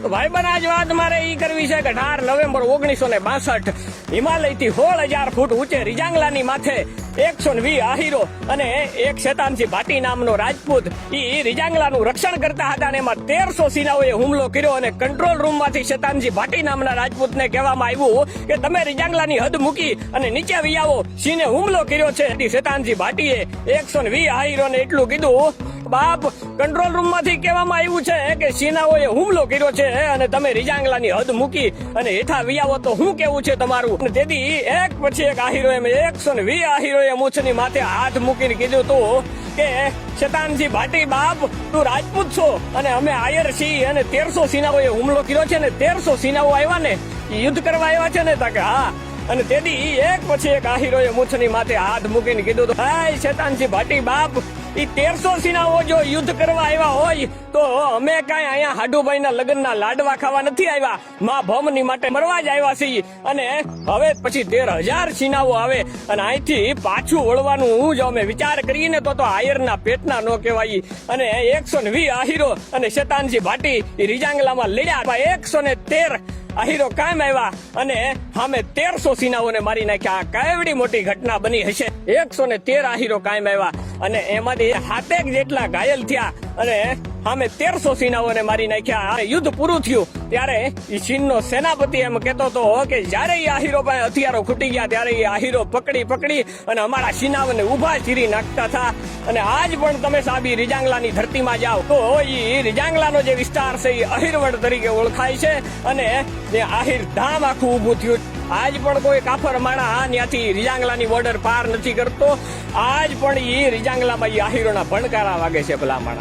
તો ભાઈબંધ આજ વાત મારે ઈ કરવી છે કે 18 નવેમ્બર 1962 હિમાલયથી 16,000 ફૂટ ઊંચે રીજાંગલાની માથે 120 આહીરો અને એક શેતાનજી ભાટી નામનો રાજપૂત ઈ રીજાંગલાનું રક્ષણ કરતા હતા અને એમાં 1300 સેનાઓએ હુમલો કર્યો અને કંટ્રોલ રૂમમાંથી શેતાનજી ભાટી નામના રાજપૂતને કહેવામાં આવ્યું કે તમે રીજાંગલાની હદ મૂકી અને નીચે આવી આવો, સિંહને હુમલો કર્યો છે. શેતાનજી ભાટીએ 120 આહીરોને એટલું કીધું, બાપ કંટ્રોલ રૂમ માંથી કહેવામાં આવ્યું છે કે સેનાઓએ હુમલો કર્યો છે અને તમે રીજાંગલાની હદ મૂકી અને હેઠા વિયાવો તો શું કેવું છે તમારું? તેથી એક પછી એક આહીરો એમ 120 આહીરોએ મૂછની માથે હાથ મૂકીને કીધું તું કે શેતાનજી ભાટી બાપ, તું રાજપૂત છો અને અમે આયર છીએ અને 1300 સેનાઓએ હુમલો કર્યો છે ને 1300 સેનાઓ આવ્યા ને યુદ્ધ કરવા આવ્યા છે ને? તા કે હા. અને તેથી એક પછી એક આહીરોએ મૂછની માથે હાથ મૂકીને કીધું, હાય શેતાનજી ભાટી બાપ, ઈ 1300 સેનાઓ જો યુદ્ધ કરવા આવ્યા હોય તો અમે કાંઈ અહીંયા હાડુભાઈના લગ્નના લાડવા ખાવા નથી આવ્યા, માં ભમની માટે મરવા જ આવ્યા છીએ. અને હવે પછી 13,000 સેનાઓ આવે અને અહીંથી પાછું વળવાનું જો અમે વિચાર કરીએ ને તો આયરના પેટના ન કહેવાય. અને 120 આહીરો અને શેતાનજી ભાટી રીજાંગલામાં લડ્યા. 113 આહીરો કાયમ આવ્યા અને સામે 1300 સેનાઓને મારી નાખ્યા. કેવડી મોટી ઘટના બની હશે. 113 આહીરો કાયમ આવ્યા અને એમાંથી 7 જેટલા ઘાયલ થયા અને સામે 1300 સેનાઓને મારી નાખ્યા. યુદ્ધ પૂરું થયું ત્યારે ચીનનો સેનાપતિ એમ કહેતો હતો કે જયારે એ આહીરો પાસે હથિયારો ખૂટી ગયા ત્યારે એ આહીરો પકડી અને અમારા સેનાઓને ઉભા ચીરી નાખતા હતા. અને આજ પણ તમે સાબી રીજાંગલાની ધરતીમાં જાઓ તો એ રીજાંગલાનો જે વિસ્તાર છે એ આહીરવડ તરીકે ઓળખાય છે અને જે આહીર ધામ આખું ઉભું થયું. આજ પણ કોઈ કાફર માણા ત્યાંથી રીજાંગલાની બોર્ડર પાર નથી કરતો. આજ પણ એ રીજાંગલામાં એ આહીરોના ભણકારા વાગે છે ભલા માણા.